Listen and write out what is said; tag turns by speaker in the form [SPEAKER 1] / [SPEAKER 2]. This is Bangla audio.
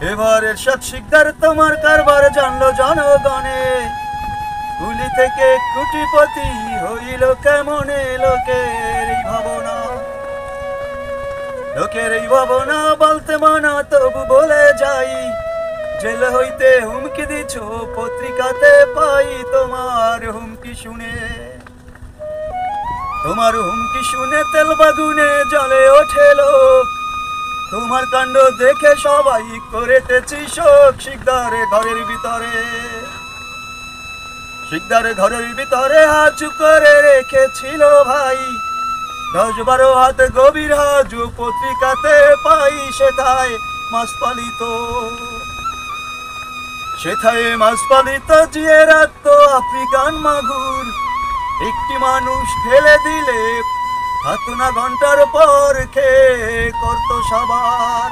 [SPEAKER 1] এবার এরশাদ শিকদার তোমার কারবার জানলো জনগণে, গুলি থেকে কোটিপতি হইল কেমনে লোকের এই ভাবনা, লোকের এই ভাবনা বলতে মানা তবু বলে যাই, জেল হইতে হুমকি দিছ পত্রিকাতে পাই তোমার হুমকি শুনে, তোমার হুমকি শুনে তেল বাগুনে জ্বলে ওঠে লোক, তোমার কাণ্ড দেখে সবাই করেতেছি শোক। শিকদারে ঘরের ভিতরে, শিকদারে ঘরের ভিতরে হাত করে রেখেছিল ভাই, 10-12 হাত গভীর হাজু পত্রিকাতে পাই, সেথায় মাছ পালিত, সেথায় মাছ পালিত জিয়ে রাখতো আফ্রিকান মাগুর, একটি মানুষ ফেলে দিলে হাত না ঘন্টার পর খেয়ে করতো সবার।